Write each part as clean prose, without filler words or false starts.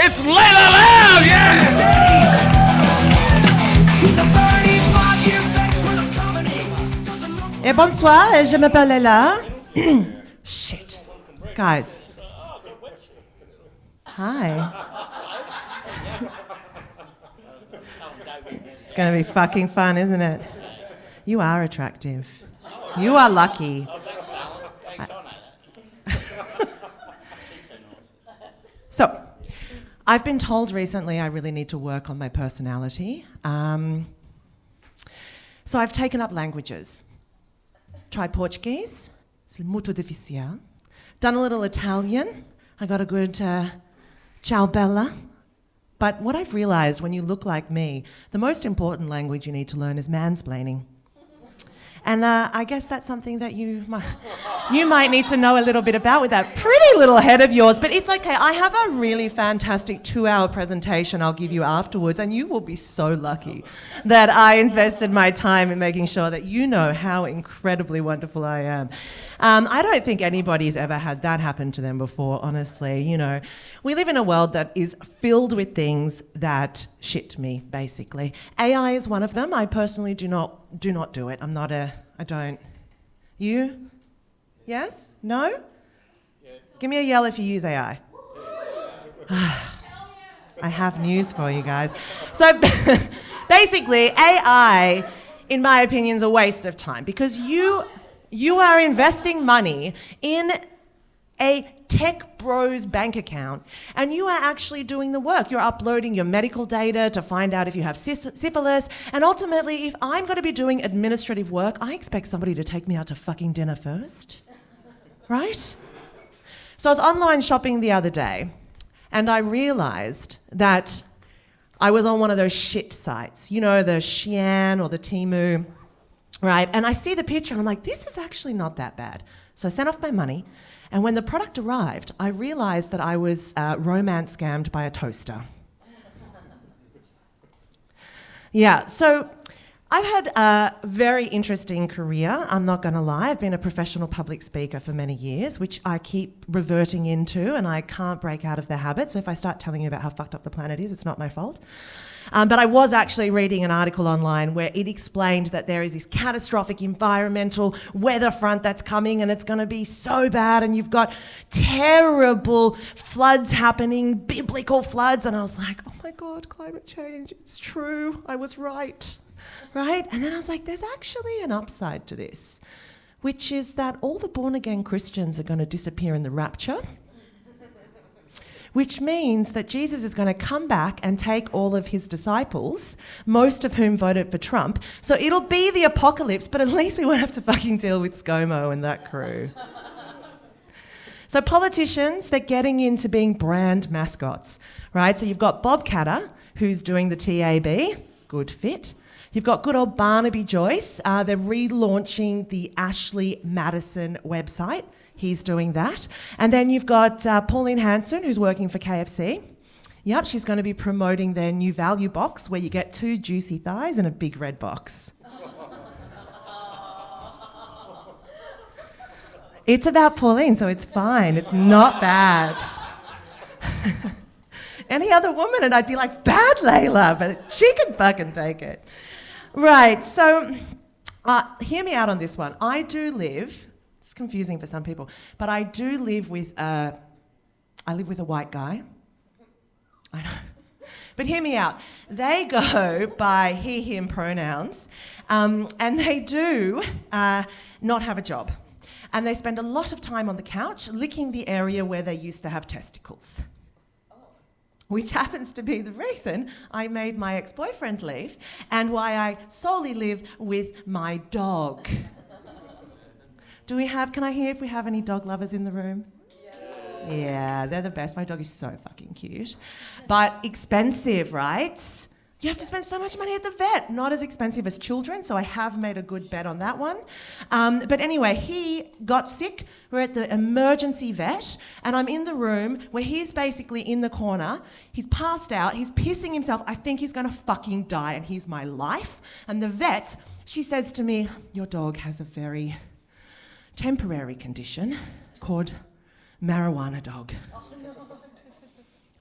It's Leyla Loud, yeah! Et bonsoir, je m'appelle Leyla. Shit. Guys. Hi. It's going to be fucking fun, isn't it? You are attractive. You are lucky. So, I've been told recently I really need to work on my personality. So I've taken up languages. Tried Portuguese, it's muito difícil. Done a little Italian, I got a good ciao bella. But what I've realised when you look like me, the most important language you need to learn is mansplaining. And I guess that's something that you might need to know a little bit about with that pretty little head of yours. But it's okay. I have a really fantastic 2-hour presentation I'll give you afterwards, and you will be so lucky that I invested my time in making sure that you know how incredibly wonderful I am. I don't think anybody's ever had that happen to them before, honestly. You know, we live in a world that is filled with things that shit me, basically. AI is one of them. I personally do not do it. I don't. You? Yes? No? Yeah. Give me a yell if you use AI. I have news for you guys. So basically, AI, in my opinion, is a waste of time because you are investing money in a tech bros bank account and you are actually doing the work. You're uploading your medical data to find out if you have syphilis, and ultimately if I'm going to be doing administrative work, I expect somebody to take me out to fucking dinner first, right? So I was online shopping the other day and I realised that I was on one of those shit sites, you know, the Shein or the Temu, right? And I see the picture and I'm like, this is actually not that bad. So I sent off my money. And when the product arrived, I realised that I was romance scammed by a toaster. Yeah, so I've had a very interesting career, I'm not going to lie. I've been a professional public speaker for many years, which I keep reverting into, and I can't break out of the habit. So if I start telling you about how fucked up the planet is, it's not my fault. But I was actually reading an article online where it explained that there is this catastrophic environmental weather front that's coming and it's going to be so bad and you've got terrible floods happening, biblical floods. And I was like, oh my God, climate change, it's true. I was right. Right? And then I was like, there's actually an upside to this, which is that all the born-again Christians are going to disappear in the rapture, which means that Jesus is going to come back and take all of his disciples, most of whom voted for Trump. So it'll be the apocalypse, but at least we won't have to fucking deal with ScoMo and that crew. So politicians, they're getting into being brand mascots, right? So you've got Bob Catter, who's doing the TAB, good fit. You've got good old Barnaby Joyce. They're relaunching the Ashley Madison website. He's doing that. And then you've got Pauline Hanson, who's working for KFC. Yep, she's going to be promoting their new value box where you get 2 juicy thighs and a big red box. It's about Pauline, so it's fine. It's not bad. Any other woman, and I'd be like, bad Leyla, but she can fucking take it. Right, so hear me out on this one. I do live... It's confusing for some people, but I do live with a white guy. I know. But hear me out. They go by he, him pronouns, and they do not have a job. And they spend a lot of time on the couch licking the area where they used to have testicles. Which happens to be the reason I made my ex-boyfriend leave and why I solely live with my dog. Can I hear if we have any dog lovers in the room? Yeah, they're the best. My dog is so fucking cute. But expensive, right? You have to spend so much money at the vet. Not as expensive as children, so I have made a good bet on that one. But anyway, he got sick. We're at the emergency vet, and I'm in the room where he's basically in the corner. He's passed out. He's pissing himself. I think he's going to fucking die, and he's my life. And the vet, she says to me, your dog has a very temporary condition called marijuana dog. Oh, no.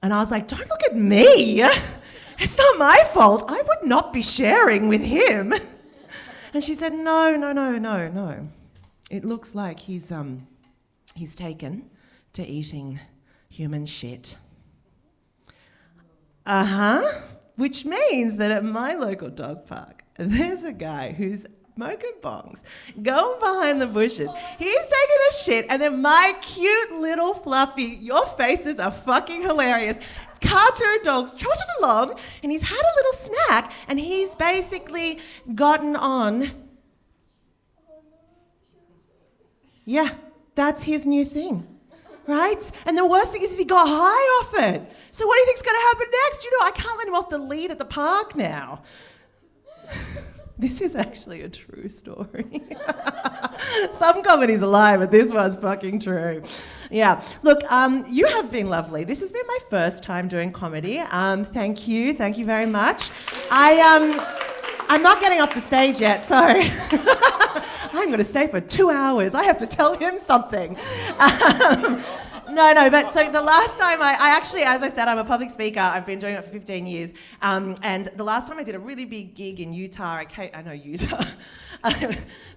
And I was like, don't look at me. It's not my fault. I would not be sharing with him. And she said, no. It looks like he's taken to eating human shit. Which means that at my local dog park, there's a guy who's smoking bongs, going behind the bushes. He's taking a shit, and then my cute little fluffy, your faces are fucking hilarious, cartoon dogs trotted along, and he's had a little snack, and he's basically gotten on. Yeah, that's his new thing, right? And the worst thing is he got high off it. So what do you think's going to happen next? I can't let him off the lead at the park now. This is actually a true story. Some comedy's a lie, but this one's fucking true. Yeah. Look, you have been lovely. This has been my first time doing comedy. Thank you very much. I'm not getting off the stage yet, so I'm going to stay for 2 hours. I have to tell him something. No, but so the last time I actually, as I said, I'm a public speaker. I've been doing it for 15 years. And the last time I did a really big gig in Utah, I know Utah.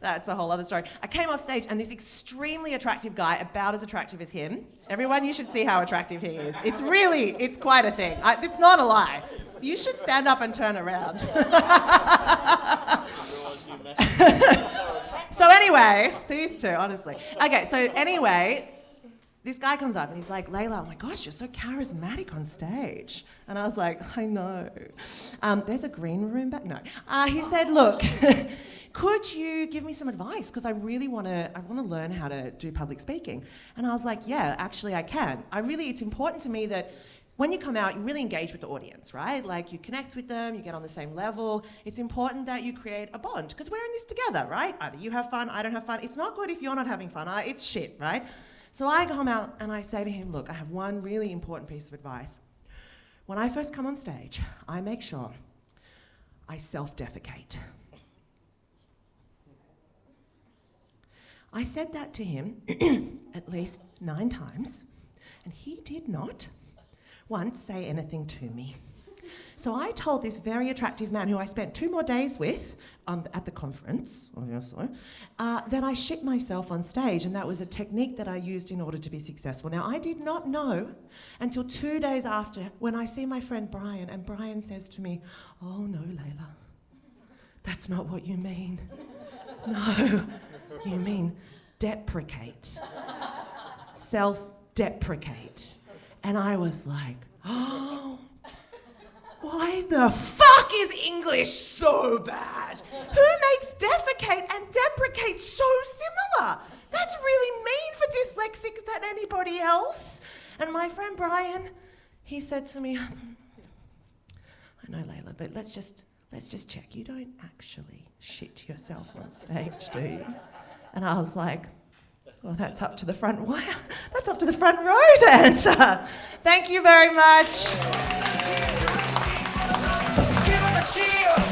That's a whole other story. I came off stage and this extremely attractive guy, about as attractive as him. Everyone, you should see how attractive he is. It's quite a thing. It's not a lie. You should stand up and turn around. So anyway, these two, honestly. Okay, so anyway, this guy comes up and he's like, Leyla, oh my gosh, you're so charismatic on stage. And I was like, I know. There's a green room back? No. He said, look, could you give me some advice? Because I really want to learn how to do public speaking. And I was like, yeah, actually I can. It's important to me that when you come out, you really engage with the audience, right? Like you connect with them, you get on the same level. It's important that you create a bond because we're in this together, right? Either you have fun, I don't have fun. It's not good if you're not having fun. It's shit, right? So I come out and I say to him, look, I have one really important piece of advice. When I first come on stage, I make sure I self-defecate. I said that to him at least 9 times, and he did not once say anything to me. So I told this very attractive man who I spent 2 more days with at the conference, obviously, that I shit myself on stage, and that was a technique that I used in order to be successful. Now, I did not know until 2 days after when I see my friend Brian, and Brian says to me, oh no, Leyla, that's not what you mean. No, you mean deprecate. Self-deprecate. And I was like, oh, why the fuck is English so bad? Who makes defecate and deprecate so similar? That's really mean for dyslexics than anybody else. And my friend Brian, he said to me, I know, Leyla, but let's just check. You don't actually shit yourself on stage, do you? And I was like, well, that's up to the front wire. That's up to the front row to answer. Thank you very much. Give him a cheer.